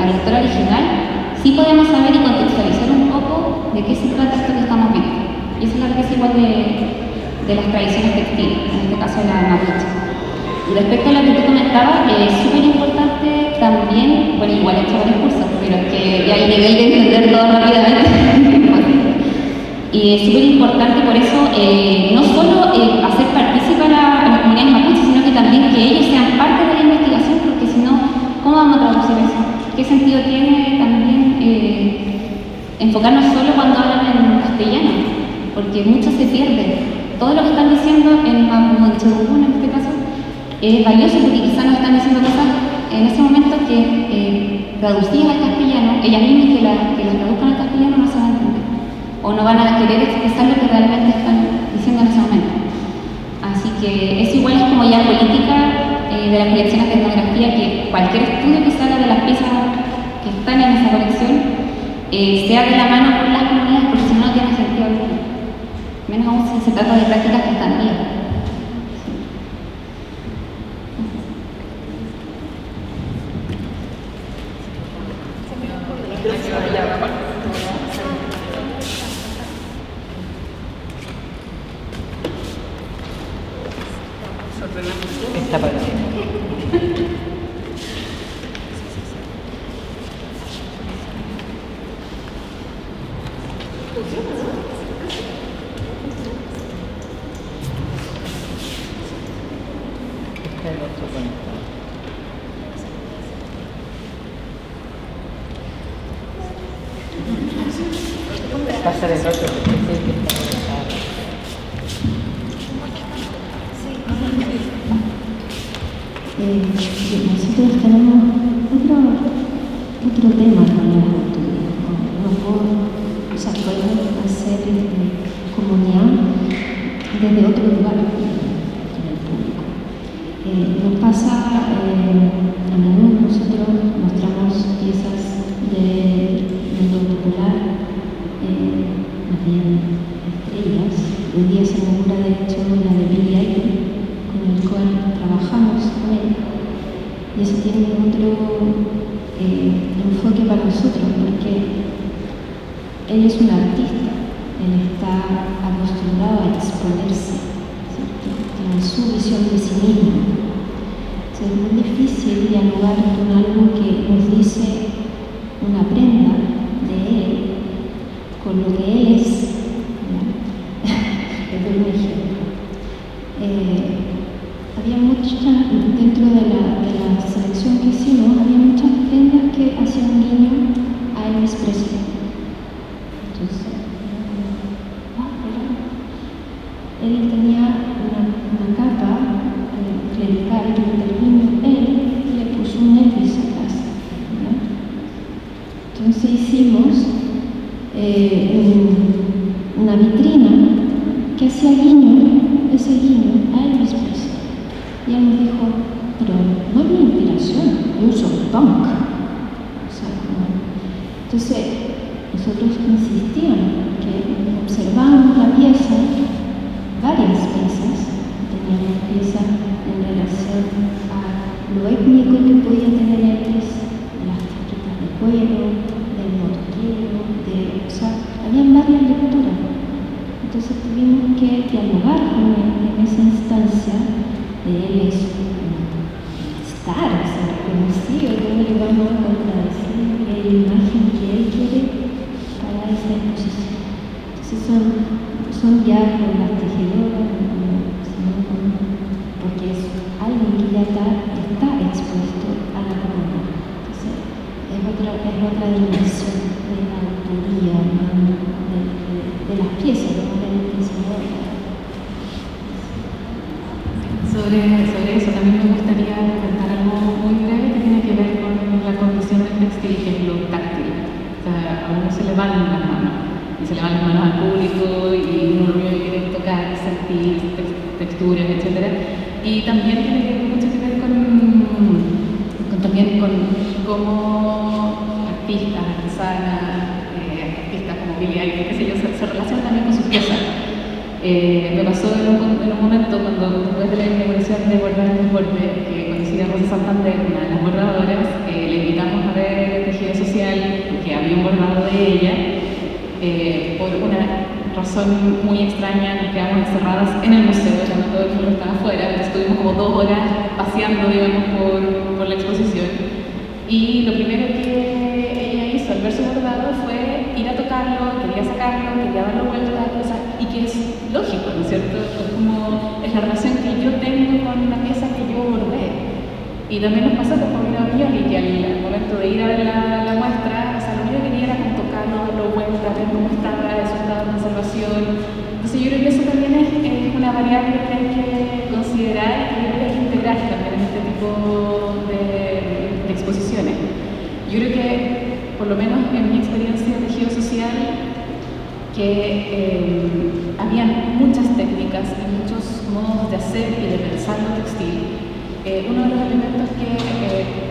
al autor original, sí podemos saber y contextualizar un poco de qué se trata esto que estamos viendo. Y esa es la riqueza igual de las tradiciones textiles, en este caso la mapuche. Y respecto a lo que tú comentabas, es súper importante también, bueno, igual he hecho varios cursos, pero es que ya el nivel de entender todo rápidamente y es súper importante por eso no solo hacer partícipe a las comunidades mapuches, sino que también que ellos sean parte de la investigación, porque si no, ¿cómo vamos a traducir eso? ¿Qué sentido tiene también enfocarnos solo cuando hablan en castellano? Porque mucho se pierde. Todo lo que están diciendo en Mapuche-Bukun, en este caso, es valioso porque quizás nos están diciendo cosas en ese momento que traducidas al castellano, ellas mismas que las traduzcan al castellano no se van a entender o no van a querer expresar lo que realmente están diciendo en ese momento. Así que eso igual es como ya política de las colecciones de etnografía, que cualquier estudio que se haga de las piezas que están en esa colección sea de la mano con las comunidades, porque si no, no tiene sentido alguno. Menos aún si se trata de prácticas que están vivas. Está para ti. Está el otro conectado. Pasa del otro, porque sé que está conectado. Nosotros tenemos otro tema con la cultura. O sea, podemos hacer comunidad desde otro lugar con el público. Nos pasa, a menudo nosotros mostramos piezas del mundo popular, más bien estrellas. Hoy día se inaugura de hecho la de Billie Eilish, con el cual trabajamos con él, y eso tiene otro enfoque para nosotros, porque él es un artista, él está acostumbrado a exponerse, ¿cierto? Tiene su visión de sí mismo. Entonces es muy difícil dialogar con algo que nos dice una prenda de él, con lo que él es. Les doy un ejemplo. Había dentro de la selección que hicimos, había muchas prendas que hacían guiño a Elvis Presley. Entonces, él tenía una capa clerical que intervino él y le puso un Elvis atrás, ¿verdad? Entonces hicimos una vitrina que hacía ese guiño a Elvis Presley. Y él nos dijo, pero no es mi inspiración, yo uso punk. O sea, entonces, nosotros insistíamos que observábamos la pieza, varias piezas, teníamos piezas en relación a lo étnico que podía tener Elvis, las chaquetas de cuero, del motoquero, o sea, habían varias lecturas. Entonces tuvimos que dialogar con él en esa instancia. Él es un star, o sea, reconocido, ¿cómo le vamos a contradecir la imagen que él quiere para esa exposición? Entonces son ya con las tejedoras, porque es alguien que ya está expuesto a la comunidad. Entonces es otra dimensión de la autoría, de las piezas, ¿no? Del diseñador. Sobre eso también me gustaría comentar algo muy breve que tiene que ver con la condición del textil, que es lo táctil. O sea, a uno se le van las manos, y se le van las manos al público, y uno lo quiere tocar, sentir texturas, etc. Y también tiene mucho que ver con cómo artistas, artesanas, artistas como Billie Eilish, qué sé yo, se relacionan también con sus piezas. Me pasó en un momento cuando después de la inauguración de Volver al Desborde, que conocí a Rosa Santander, una de las bordadoras, le invitamos a ver había un bordado de ella. Por una razón muy extraña nos quedamos encerradas en el museo, ya no todo el mundo estaba afuera, entonces estuvimos como 2 horas paseando, digamos, por la exposición. Y lo primero que ella hizo al ver su bordado fue ir a tocarlo, quería sacarlo, quería darlo vuelta, o sea, y que es lógico, ¿no es cierto? Es la relación que yo tengo con una pieza que yo bordé. Y también nos pasó con Paulina Viñoli, que al momento de ir a ver la muestra, o sea, lo único que quería era como tocarlo, darlo vuelta, ver cómo estaba su estado de conservación. Entonces yo creo que eso también es una variable que hay que considerar y que yo creo que hay que integrar también en este tipo de exposiciones. Yo creo que, por lo menos en mi experiencia de geosocial, que habían muchas técnicas y muchos modos de hacer y de pensar lo textil. Uno de los elementos que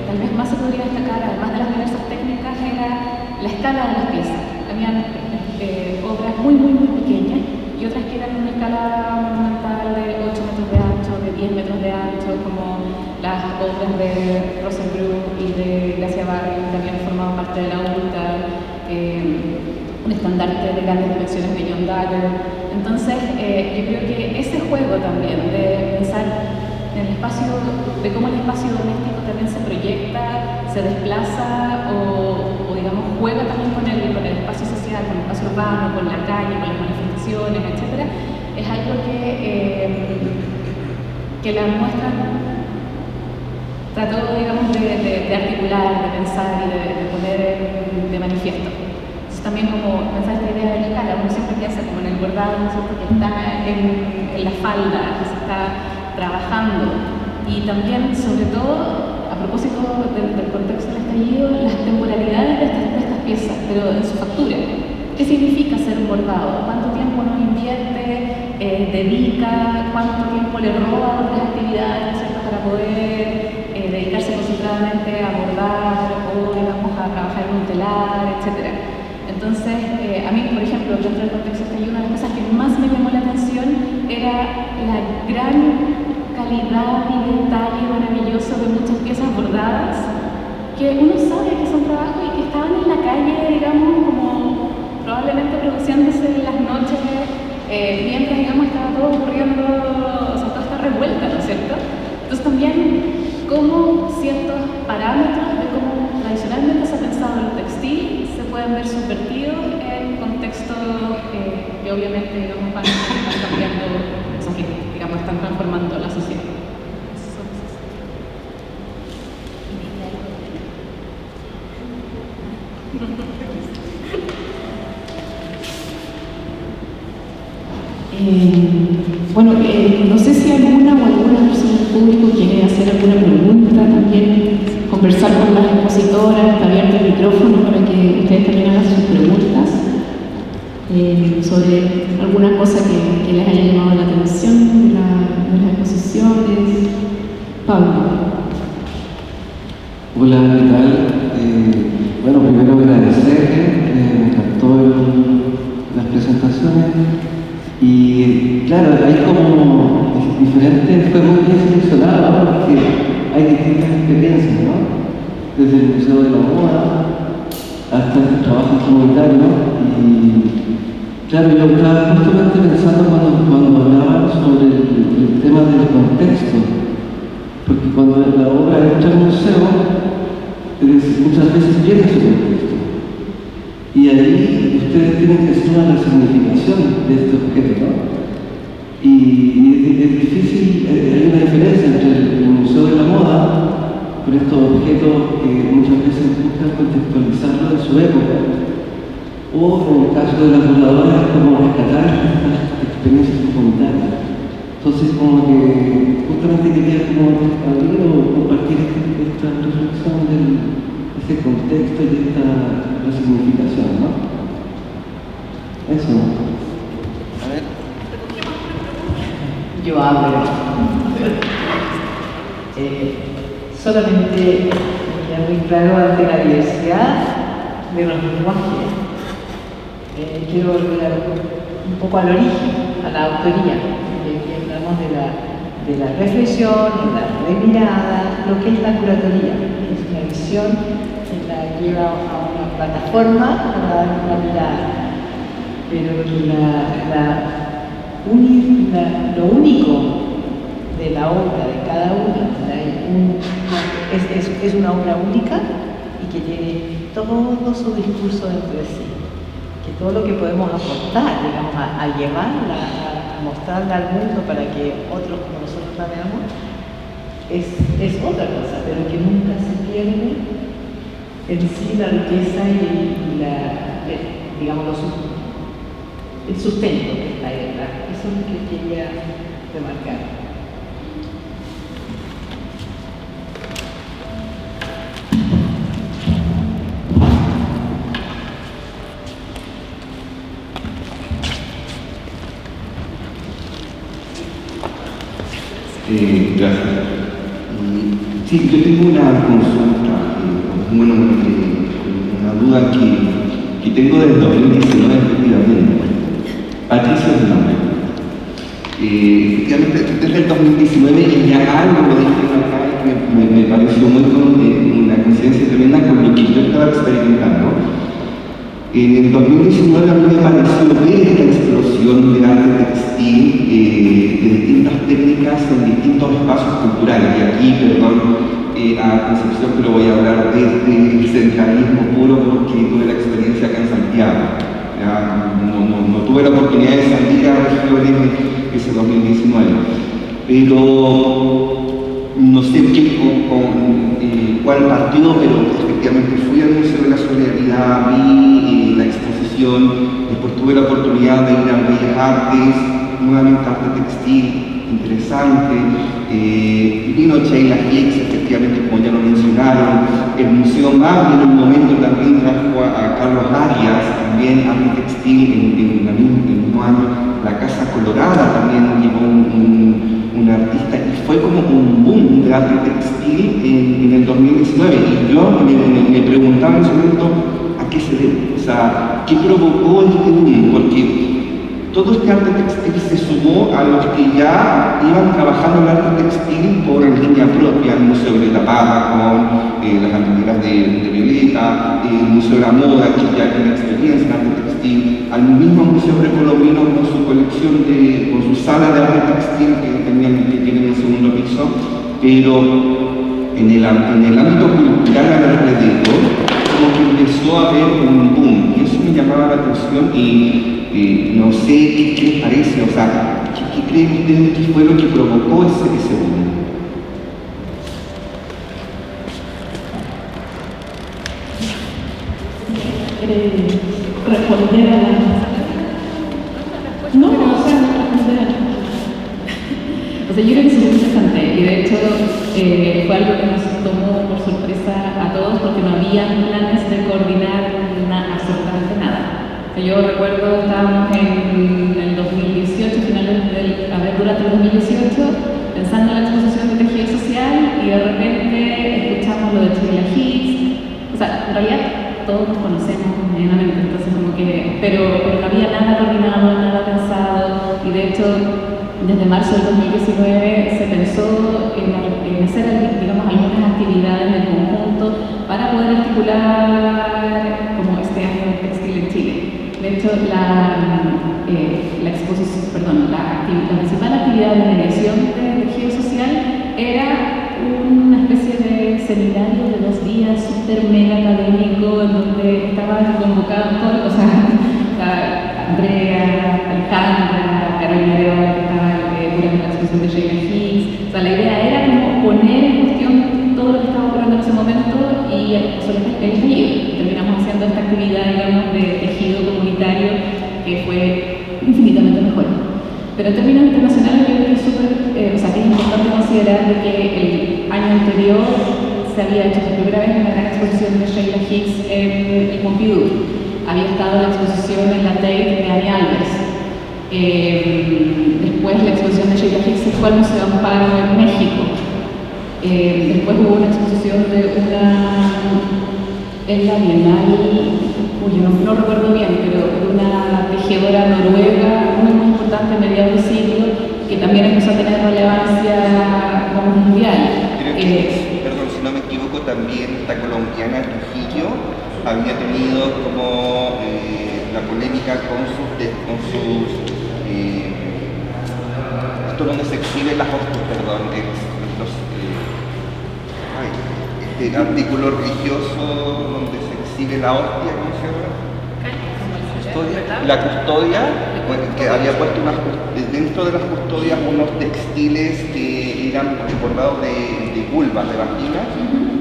tal vez más se podría destacar, además de las diversas técnicas, era la escala de las piezas. Habían obras muy pequeñas y otras que eran una escala monumental de 8 metros de ancho, de 10 metros de ancho, como las obras de Rosenbruch y de Gracia Barry, que habían formado parte de la UTA, un estandarte de grandes dimensiones de John Dagger. Entonces, yo creo que ese juego también de pensar en el espacio, de cómo el espacio doméstico también se proyecta, se desplaza o digamos, juega también con el espacio social, con el espacio urbano, con la calle, con las manifestaciones, etc., es algo que la muestra trató, digamos, de articular, de pensar y de poner de manifiesto. Entonces también como pensar esta idea de la escala, uno siempre piensa como en el bordado, ¿no es cierto?, que está en la falda, que se está trabajando, y también, sobre todo, a propósito del contexto del estallido, las temporalidades de estas piezas, pero en su factura. ¿Qué significa ser un bordado? ¿Cuánto tiempo uno invierte, dedica, cuánto tiempo le roba a otras actividades, ¿cierto?, para poder dedicarse concentradamente a bordar o, digamos, a trabajar en un telar, etc.? Entonces, a mí, por ejemplo, dentro del contexto estallido, una de las cosas que más me llamó la atención era la gran calidad y detalle maravilloso de muchas piezas bordadas que uno sabe que son trabajos y que estaban en la calle, digamos, como probablemente produciéndose en las noches, mientras, digamos, estaba todo ocurriendo, o sea, toda esta revuelta, ¿no es cierto? Entonces también, cómo ciertos parámetros de cómo tradicionalmente se ha pensado el textil se pueden ver subvertidos en contextos que obviamente, digamos, van cambiando, o sea, que, digamos, están transformando la sociedad. Bueno, no sé si alguna o alguna persona del público quiere hacer alguna pregunta, también conversar con las expositoras, está abierto el micrófono para que ustedes también hagan sus preguntas sobre alguna cosa que les haya llamado la atención de las exposiciones. Pablo. Hola, ¿qué tal? Bueno, primero agradecerles, me encantó las presentaciones. Y claro, hay como diferentes, fue muy bien seleccionado, ¿no?, porque hay distintas experiencias, ¿no? Desde el Museo de la Moda hasta el trabajo comunitario. Y claro, yo estaba justamente pensando cuando hablaban sobre el tema del contexto, porque cuando la obra entra al museo, muchas veces pierde su contexto. Y ahí ustedes tienen que hacer una resignificación de este objeto, ¿no? Y es difícil, hay una diferencia entre el Museo de la Moda, con estos objetos que muchas veces buscan contextualizarlo de su época, o en el caso de las bordadoras, como rescatar estas experiencias comunitarias. Entonces, como que justamente quería como abrir o compartir esta reflexión de ese contexto y de esta resignificación, ¿no? Eso. A ver. Yo hablo. Solamente queda muy claro ante la diversidad de los lenguajes. Quiero volver un poco al origen, a la autoría. Aquí hablamos de la reflexión, de la remirada, lo que es la curatoría. Es una visión que la lleva a una plataforma para dar una mirada, pero lo único de la obra de cada una es una obra única y que tiene todo su discurso dentro de sí, que todo lo que podemos aportar, digamos, a llevarla, a mostrarla al mundo para que otros como nosotros la veamos, es otra cosa, pero que nunca se pierde en sí la riqueza y digamos, el sustento que está ahí detrás. Eso es lo que quería remarcar. Gracias. Sí, yo tengo una consulta, una duda que tengo desde 2019, efectivamente. Patricio es el nombre. Efectivamente, desde el 2019 y ya algo lo dije acá que me pareció muy una coincidencia tremenda con lo que yo estaba experimentando. En el 2019 a mí me pareció ver esta explosión de arte textil de distintas técnicas en distintos espacios culturales. Y aquí, perdón a Concepción, pero voy a hablar desde el centralismo puro porque tuve la experiencia acá en Santiago. No tuve la oportunidad de salir a regiones ese 2019. Pero no sé cuál partido, pero efectivamente fui al Museo de la Solidaridad, vi la exposición, después tuve la oportunidad de ir a Bellas Artes, nuevamente arte textil, interesante, vino Sheila Hicks, efectivamente como ya lo mencionaron, el Museo MAPI en un momento también trajo a Carlos Arias, también arte textil en el mismo año, la Casa Colorada también llevó un artista y fue como un boom de arte textil en el 2019 y yo me preguntaba en ese momento a qué se debe, o sea, qué provocó este boom, porque todo este arte textil se sumó a los que ya iban trabajando el arte textil por línea propia, el Museo de la Parra con las antiguas de Violeta, el Museo de la Moda, que ya tiene experiencia en arte textil, al mismo Museo Precolombino con su colección, con su sala de arte textil que tienen en el segundo piso, pero en el ámbito cultural alrededor, como que empezó a haber un boom, y eso me llamaba la atención y no sé qué les parece, o sea, ¿qué creen ustedes que fue lo que provocó ese boom? Responder a la... No, o sea, responder a la... O sea, yo creo que es muy interesante y de hecho fue algo que nos tomó por sorpresa a todos porque no había planes de coordinar absolutamente nada. O sea, yo recuerdo, estábamos en el 2018, durante el 2018, pensando en la exposición de tejido social y de repente escuchamos lo de Sheila Hicks. O sea, en realidad todos nos conocemos medianamente, entonces como que, pero no había nada coordinado, nada pensado y de hecho desde marzo del 2019 se pensó en hacer, digamos, algunas actividades en conjunto para poder articular como este año textil en Chile. De hecho, la principal actividad de mediación de tejido social era una especie de seminario de 2 días súper mega académico en donde estaban convocados todos, o sea, Andrea, Alejandra, Carolina de Ola, que estaba durante la exposición de Sheila Hicks. O sea, la idea era como poner en cuestión todo lo que estaba ocurriendo en ese momento y sobre el tejido. Terminamos haciendo esta actividad, digamos, de tejido comunitario que fue infinitamente mejor. Pero en términos internacionales yo creo que es importante considerar de que el año anterior se había hecho por primera vez una gran exposición de Sheila Hicks en el Pompidou. Había estado la exposición en la Tate de Ani Alves. Después la exposición de Sheila Hicks se fue al Museo Amparo en México. Después hubo una exposición en la Bienal, no recuerdo bien, pero de una tejedora noruega muy importante a mediados del siglo, que también empezó a tener relevancia mundial. Perdón, si no me equivoco, también esta colombiana Trujillo había tenido como la polémica con sus esto donde se exhiben las hostias, perdón, este artículo religioso donde se exhibe la hostia, ¿cómo se llama? La custodia, que había puesto dentro de las custodias unos textiles que eran bordados de vulvas, de vaginas,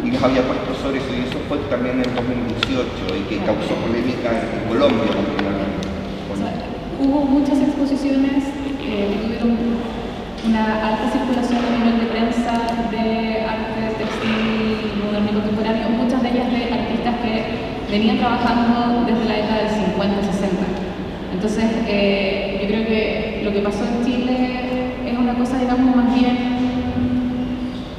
y los había puesto sobre eso, y eso fue también en el 2018 y que causó polémica en Colombia particularmente. Hubo muchas exposiciones que tuvieron una alta circulación a nivel de prensa de arte textil moderno y contemporáneo, muchas de ellas de artistas que venían trabajando desde la década del 50-60. Entonces, yo creo que lo que pasó en Chile es una cosa, digamos, más bien,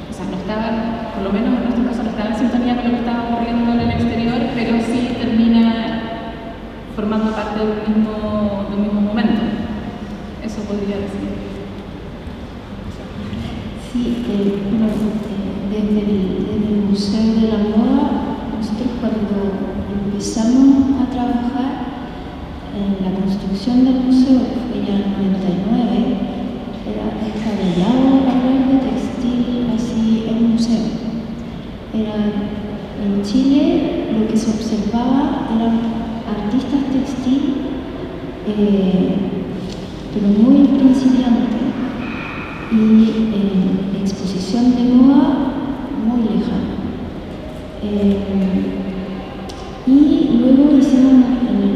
o sea, no estaban, por lo menos en nuestro caso, no estaba en sintonía con lo que estaba ocurriendo en el exterior, pero sí termina formando parte de un mismo momento. Eso podría decir. Sí, bueno, desde el Museo de la Moda, nosotros cuando empezamos a trabajar en la construcción del museo, que fue ya en el 99, era descabellado hablar de textil así en museo. En Chile lo que se observaba eran artistas textil, pero muy principiantes, y exposición de moda muy lejana. Y luego hicimos en el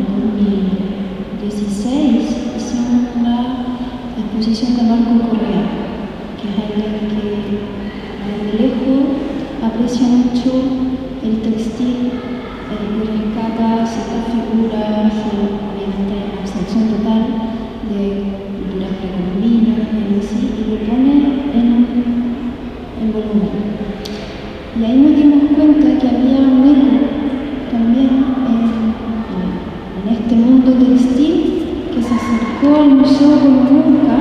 2016 hicimos una exposición de Marco Correa, que es alguien que desde lejos aprecia mucho el textil y rescata ciertas figuras, obviamente en abstracción total, de culturas precolombinas y así, y lo pone en volumen. Y ahí nos dimos cuenta que había un eco también en este mundo textil que se acercó al museo como nunca,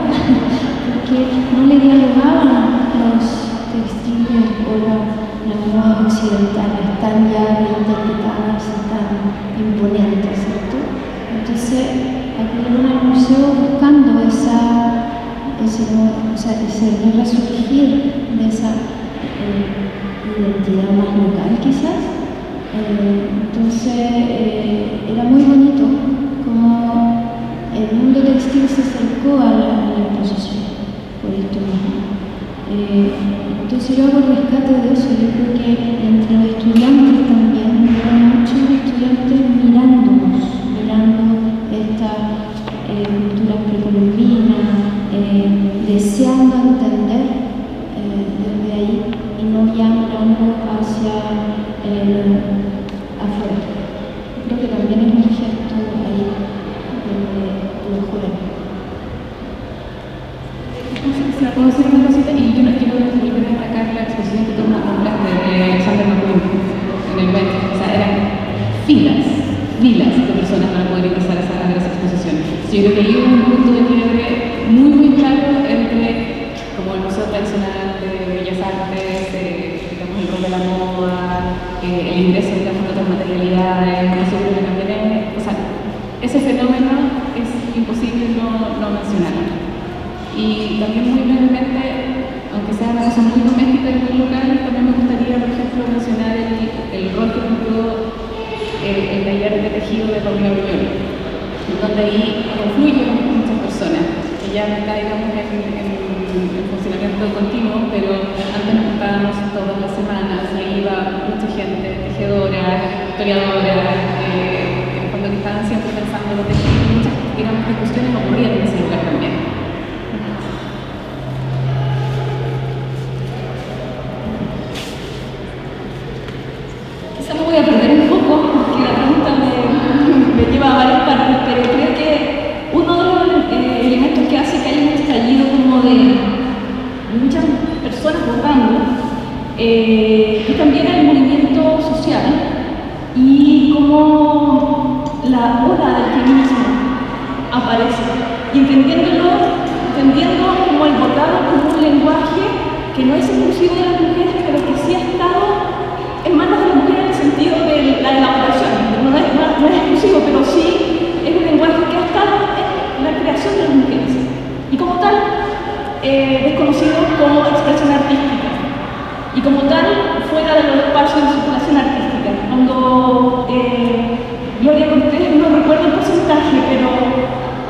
porque no le dialogaban los textiles o las modas occidentales tan ya reinterpretadas y tan imponentes, ¿cierto? Entonces acudieron al museo buscando ese resurgir de esa identidad más local quizás. Entonces era muy bonito como el mundo textil se acercó a la exposición por esto mismo. Entonces yo hago rescate de eso. Yo creo que entre los estudiantes también hubo muchos estudiantes mirando esta cultura precolombina, deseando entender desde ahí y no ya mirando hacia afuera. Creo que también es un gesto ahí de los jóvenes. Puedo decir una cosita, y yo no quiero volver a destacar la exposición que tuvo una compleja de Alexander McQueen en el Met. O sea, eran filas de personas para poder ingresar a esa exposición. Yo creo que hay un punto de quiebre muy claro entre como el Museo Tradicional de Bellas Artes, digamos el rol de la moda, el ingreso de otras materialidades. Yo creo que también o sea, ese fenómeno es imposible no mencionarlo. Y también muy brevemente, aunque sea una cosa muy doméstica y muy local, también me gustaría, por ejemplo, mencionar el rol que cumplió el taller de tejido de Paulina Bruñón, donde ahí confluyen muchas personas, que ya no está, digamos, en funcionamiento continuo, pero antes nos juntábamos todas las semanas, ahí iba mucha gente, tejedoras, historiadoras, en el fondo que estaban siempre pensando en los tejidos, y muchas, digamos, discusiones ocurrían en ese lugar también. Me voy a perder un poco porque la pregunta me lleva a varias partes, pero creo que uno de los elementos que hace que haya un estallido como de muchas personas votando es también el movimiento social y cómo la ola del feminismo aparece y entendiendo como el votado como un lenguaje que no es exclusivo de las mujeres, pero que sí ha estado en manos de las mujeres en el sentido de la elaboración. Gloria Cortés, no recuerdo el porcentaje, pero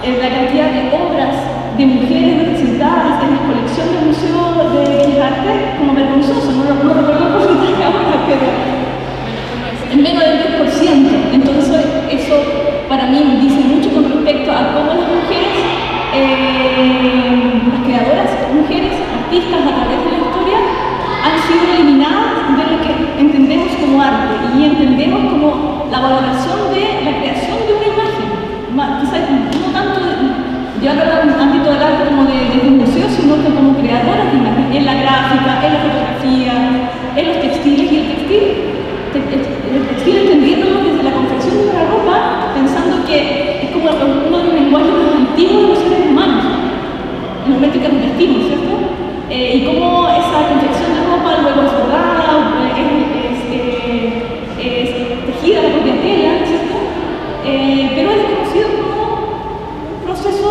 la cantidad de obras de mujeres representadas en la colección del Museo de Bellas Artes, como vergonzoso, no recuerdo el porcentaje ahora, pero en menos del 10%. Entonces, eso para mí dice mucho con respecto a cómo las mujeres, las creadoras, mujeres, artistas a través de la historia, han sido eliminadas de lo que entendemos como arte y entendemos como la valoración de la creación de una imagen. Quizás no tanto llevarlo al ámbito del arte como desde un museo, sino que como creadoras de imagen, en la gráfica, en la fotografía, en los textiles y el textil entendiéndolo desde la confección de la ropa, pensando que es como uno de los lenguajes más antiguos de los seres humanos, en el momento que nos vestimos, ¿cierto? Y cómo esa confección de ropa luego es bordada, es tejida la propia tela, ¿cierto? Pero es conocido como un proceso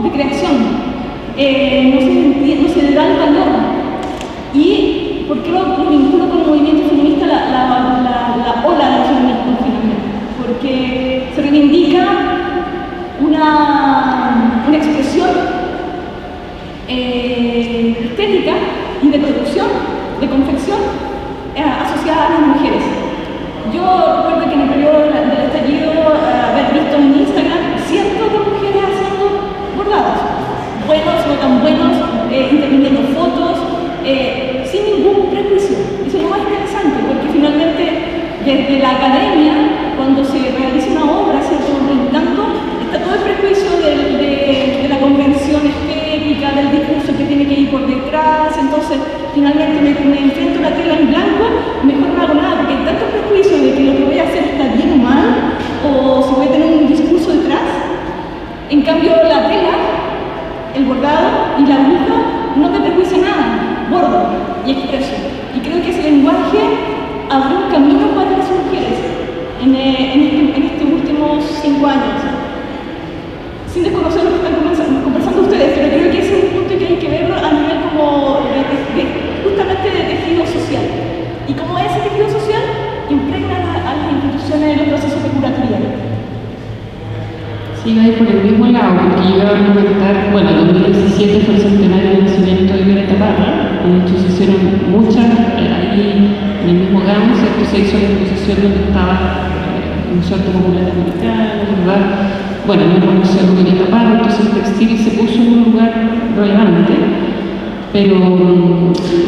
de creación. No se le da el valor. ¿Y por qué lo vinculo con el movimiento feminista, la ola del feminismo finalmente? Porque se reivindica una expresión estética y de producción, de confección, asociada a las mujeres. Yo recuerdo que en el periodo del estallido haber visto en Instagram cientos de mujeres haciendo bordados, buenos, no tan buenos, interviniendo fotos, sin ningún prejuicio. Eso es lo más interesante, porque finalmente desde la academia, cuando se realiza una obra, ¿cierto?, tanto, está todo el prejuicio de la convención estética, del discurso que tiene que ir por detrás. Entonces finalmente me enfrento a la tela en blanco, mejor no hago nada, porque hay tanto prejuicio de que lo que voy a hacer está bien o mal, o si voy a tener un discurso detrás. En cambio la tela, el bordado y la aguja no te prejuicia nada, bordo y expreso. Y creo que ese lenguaje abre un camino para las mujeres en estos últimos 5 años. Sin desconocer lo que están conversando ustedes, pero creo que ese es un punto que hay que verlo a nivel como justamente de tejido social. Y como ese tejido social impregna a las instituciones en los procesos de curatoría. Sí, va a ir por el mismo lado, porque yo iba a comentar, bueno, el 2017 fue el centenario del nacimiento de Violeta Parra. De hecho, se hicieron muchas, ahí en el mismo GAM, ¿cierto? Se hizo la exposición donde estaba el Museo Popular Americano, ¿verdad? Bueno, no conoció a Violeta Parra, entonces el textil se puso en un lugar relevante, pero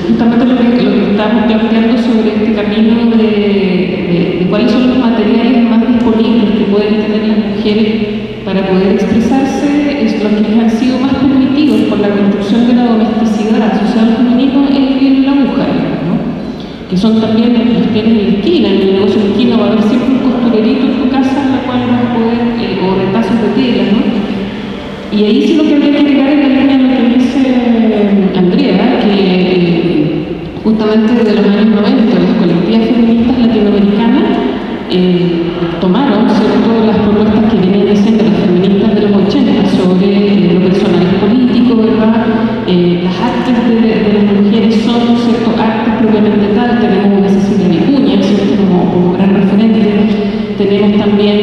justamente lo que estamos planteando sobre este camino de cuáles son los materiales más disponibles que pueden tener las mujeres para poder expresarse, es los que les han sido más permitidos por la construcción de la domesticidad asociada al feminismo, es bien la aguja, ¿no? Que son también los que tienen en la esquina, en el negocio de esquina va a haber siempre un costurerito en tu casa en la cual vas a poder, o retazos de tela, ¿no? Y ahí sí lo que habría que llegar en la línea de lo que dice Andrea, que justamente desde los años 90 las colectivas feministas latinoamericanas tomaron, ¿cierto?, las propuestas que venían haciendo las feministas de los 80 sobre lo personal político, ¿verdad? Las artes de las mujeres son, ¿cierto?, artes propiamente tal. Tenemos una Cecilia Vicuña, ¿cierto?, como gran referente. Tenemos también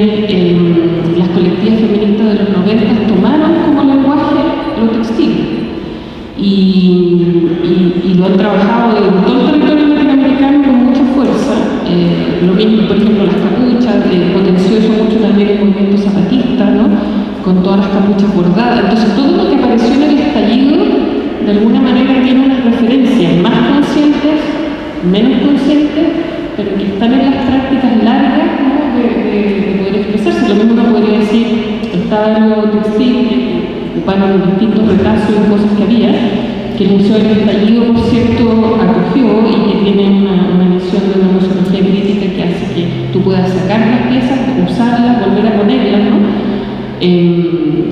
las colectivas feministas de los 90 tomaron como lenguaje lo textil y lo han trabajado en todo el territorio latinoamericano con mucha fuerza. Lo mismo, por ejemplo, las capuchas, potenció eso mucho también el movimiento zapatista, ¿no?, con todas las capuchas bordadas. Entonces todo lo que apareció en el estallido de alguna manera tiene unas referencias más conscientes, menos conscientes, pero que están en las prácticas largas, ¿no?, de poder expresarse. Lo mismo uno podría decir, estaba en lo textil, ocuparon distintos retazos y cosas que había, que el Museo del Estallido, por cierto, acogió y que tiene una misión de una museología crítica que hace que tú puedas sacar las piezas, usarlas, volver a ponerlas, ¿no?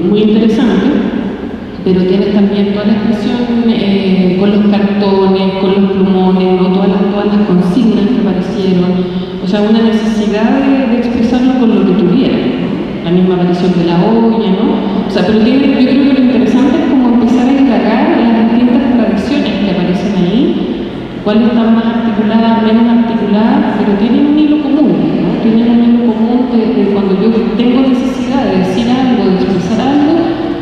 Muy interesante, pero tienes también toda la expresión con los cartones, con los plumones, ¿no?, todas las consignas que aparecieron. O sea, una necesidad de expresarlo con lo que tuviera, ¿no? La misma aparición de la olla, ¿no? O sea, pero yo creo que lo interesante es como empezar a indagar las distintas tradiciones que aparecen ahí, cuáles están más articuladas, menos articuladas, pero tienen un hilo común, ¿no? Tienen un hilo común yo tengo necesidad de decir algo, de expresar algo,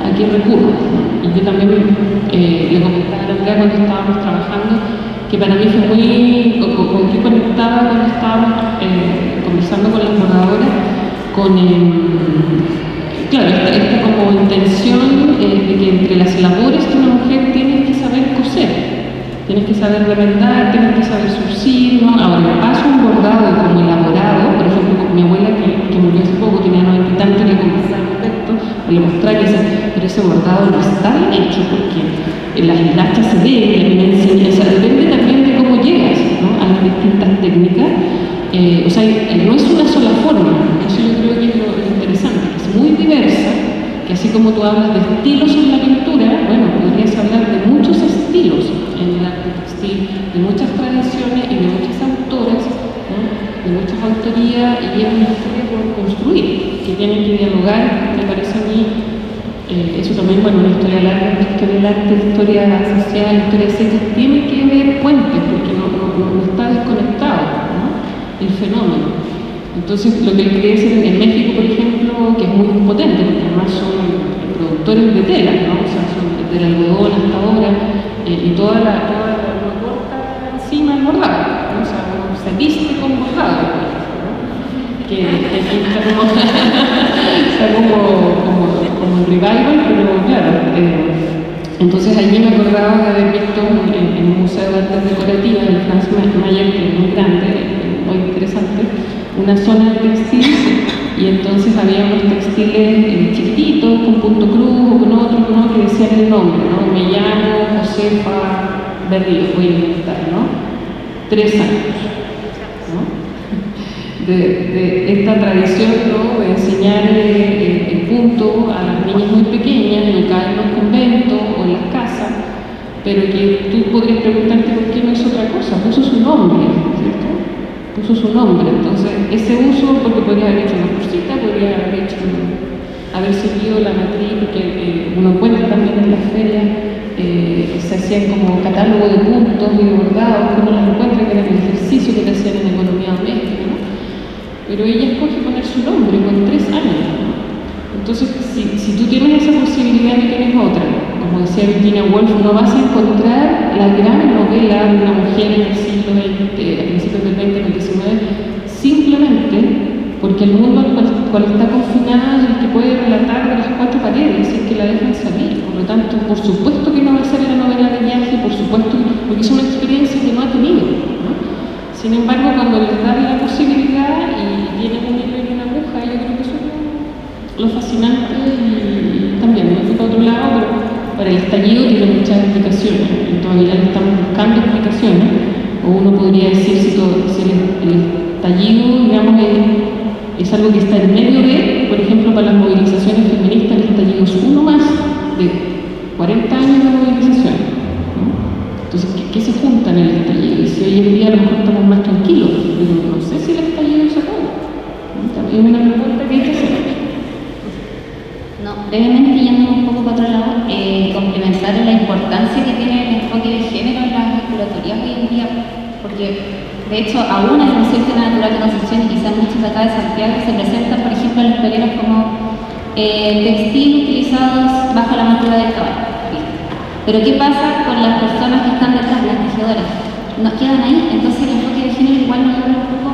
¿a quién recurro? Y yo también le comentaba a Andrea cuando estábamos trabajando que para mí fue muy, con qué conectaba cuando estábamos conversando con las bordadoras, con claro, esta como intención de que entre las labores que una mujer tiene que saber coser. Tienes que saber remendar, tienes que saber surcir, ¿no? Ahora, paso un bordado como elaborado, por ejemplo, con mi abuela que murió hace poco, tenía 90 y tanto, le conversaba al respecto, le mostraba y decía, pero ese bordado no está hecho porque en las hilachas se ve, me enseña, o sea, depende también de cómo llegas, ¿no? A las distintas técnicas, o sea, no es una sola forma, eso yo creo que es lo interesante, que es muy diversa, que así como tú hablas de estilos en la pintura, bueno, podrías hablar de muchos estilos en el arte textil, de muchas tradiciones y de muchas autoras, ¿no? De muchas autorías, y es una historia por construir, que tienen que dialogar, me parece a mí, eso también, bueno, una historia larga, historia del arte, historia social, historia seca, tiene que ver puentes, porque no está desconectado, ¿no? El fenómeno. Entonces, lo que les quería decir en México, por ejemplo, que es muy potente, porque además son productores de tela, ¿no? O sea, son del algodón hasta ahora, y toda la corta encima el bordado, ¿no? O sea, uno se viste con bordado, ¿no? Que aquí está como un revival, pero claro, entonces allí me acordaba de haber visto en un museo de artes decorativas, el Franz Mayer, que es muy grande, muy interesante, una zona de textil, y entonces había unos textiles chiquititos, con punto cruz o con otro, ¿no? Que decían el nombre, ¿no? Me llamo Josefa Berrío, voy a inventar, ¿no? 3 años, ¿no? De esta tradición, ¿no? De enseñar el punto a las niñas muy pequeñas, educadas en los conventos o en las casas, pero que tú podrías preguntarte por qué no hizo otra cosa, puso su nombre, ¿cierto? Puso su nombre, entonces ese uso, porque podría haber hecho una cursita, podría haber seguido la matriz, porque uno encuentra también en las ferias, se hacían como catálogo de puntos y de bordados, que uno los encuentra, que era el ejercicio que te hacían en economía doméstica, ¿no? Pero ella escoge poner su nombre con 3 años, ¿no? Entonces, si tú tienes esa posibilidad y tienes otra, como decía Virginia Woolf, no vas a encontrar la gran novela de una mujer en el siglo XX, a principios del XX, en el XIX, simplemente porque el mundo al cual está confinada es el que puede relatar de las 4 paredes, y es que la dejan salir. Por lo tanto, por supuesto que no va a ser la novela de viaje, por supuesto, porque es una experiencia que no ha tenido, ¿no? Sin embargo, cuando les dan la posibilidad y tienen un hilo y una aguja, yo creo que eso es lo fascinante, y también me fui para otro lado, pero para el estallido tiene muchas explicaciones, y todavía estamos buscando explicaciones, o uno podría decir si el estallido, digamos, es algo que está en medio de, por ejemplo, para las movilizaciones feministas, el estallido es uno más de 40 años de movilización, ¿no? Entonces, ¿qué se junta en el estallido? Y si hoy en día a lo mejor estamos más tranquilos, pero no sé si el estallido se acabó, ¿no? También es una pregunta que hay que hacer. No, brevemente, yendo un poco para otro lado, complementar la importancia que tiene el enfoque de género en las curatorías hoy en día, porque de hecho aún en el Museo de Historia Natural de Concepción y quizás muchos de acá de Santiago se presentan, por ejemplo, los peleros como textil utilizados bajo la montura del caballo. Pero ¿qué pasa con las personas que están detrás, las tejedoras? No quedan ahí, entonces el enfoque de género igual nos abre un poco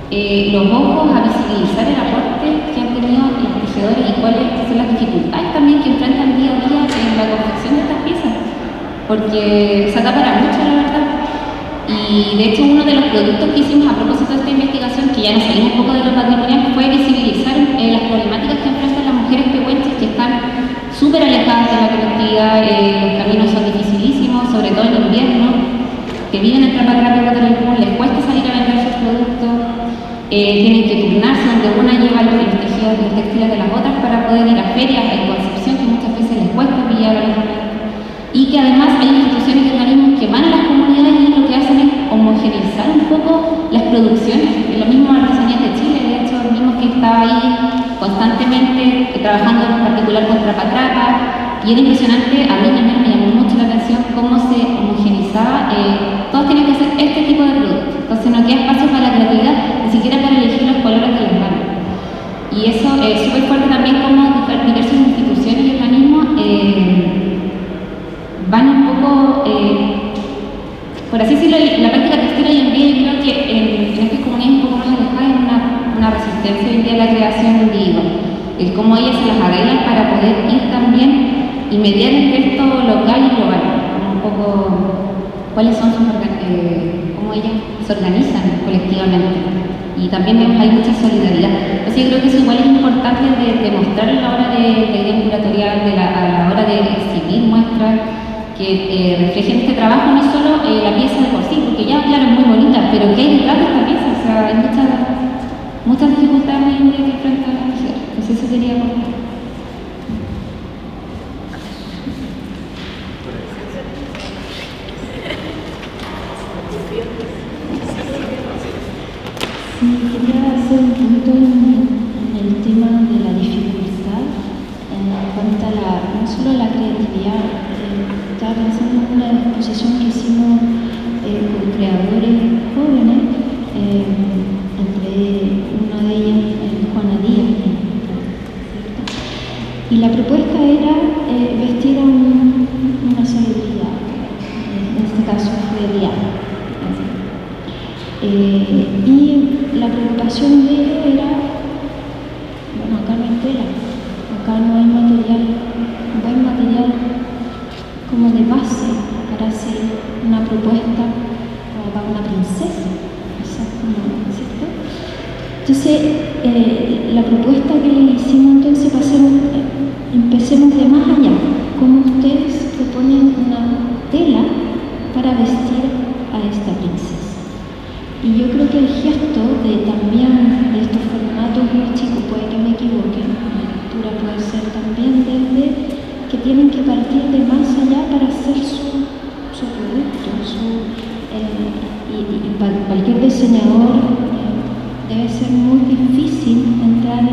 los ojos a visibilizar el aporte que han tenido las tejedoras y cuáles son las dificultades también que enfrentan día a día en la confección de estas piezas, porque se da para mucho, la verdad. Y de hecho uno de los productos que hicimos a propósito de esta investigación, que ya nos salimos un poco de lo patrimonial, fue visibilizar las problemáticas que enfrentan las mujeres pehuenches que están súper alejadas de la colectividad, los caminos son dificilísimos, sobre todo en invierno, que viven en Trapatrape o Cotolenpún, les cuesta salir a vender sus productos, tienen que turnarse donde una lleva los tejidos, los textiles de las otras para poder ir a ferias en Concepción, que muchas veces les cuesta pillar a los momentos. Y que además hay instituciones y organismos que van a las comunidades y lo que hacen es homogeneizar un poco las producciones. Lo mismo Artesanías de Chile, de hecho, el mismo que estaba ahí constantemente trabajando en particular con Trapatrapa, y era impresionante, a mí también me llamó mucho la atención cómo se homogeneizaba, todos tienen que hacer este tipo de productos, entonces no queda espacio para la creatividad, ni siquiera para elegir los colores de las manos. Y eso es súper fuerte también como diversas instituciones y organismos van un poco, por así decirlo, la práctica textil hoy en día yo creo que en estas comunidades un poco más alejadas hay una resistencia hoy en día a la creación individual. El cómo ellas se las arreglan para poder ir también y mediar entre esto local y global, como un poco cuáles son sus cómo ellas se organizan colectivamente. Y también vemos ahí mucha solidaridad. Entonces yo creo que eso igual es importante de mostrar a la hora de guía curatorial, a la hora de exhibir muestras que reflejen este trabajo, no solo la pieza de por sí, porque ya claro es muy bonita, pero ¿qué hay detrás de esta pieza? O sea, hay muchas dificultades hoy en día que enfrentan a la mujer. Entonces eso quería contar. Sí, quería hacer un punto en el tema de la dificultad en cuanto a no solo la creatividad. Estaba pensando en una exposición que hicimos con creadores jóvenes, entre una de ellas Juana Díaz, ¿cierto? Y la propuesta era vestir a una celebridad, en este caso fue Diana. Y la preocupación de ellos era, bueno, acá no hay tela, acá no hay material, buen material como de base para hacer una propuesta para una princesa, ¿cierto? Entonces, la propuesta que le hicimos entonces va a ser, empecemos de más allá, cómo ustedes proponen una tela para vestir a esta princesa. Y yo creo que el gesto de también de estos formatos muy chicos, puede que me equivoque, la lectura puede ser también desde que tienen que partir de más allá para hacer su producto, y para cualquier diseñador debe ser muy difícil entrar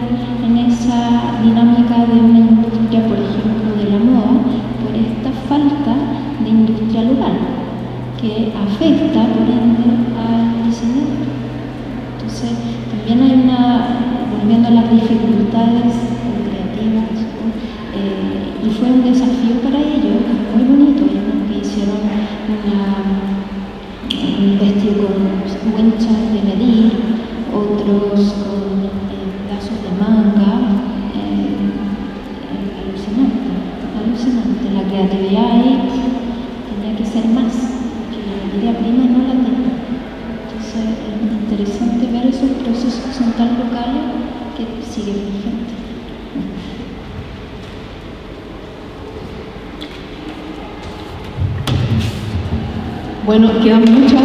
en esa dinámica de una industria, por ejemplo, de la moda, por esta falta de industria local, que afecta, por ende, al diseñador. Entonces, también hay volviendo a las dificultades creativas, y fue un desafío para ellos, muy bonito, que hicieron un vestido con winchas de medir, otros con pedazos de manga, alucinante. La creatividad ahí tenía que ser más, que la materia prima no la tenía. Entonces es interesante ver esos procesos que son tan locales que siguen vigentes. Bueno, quedan muchas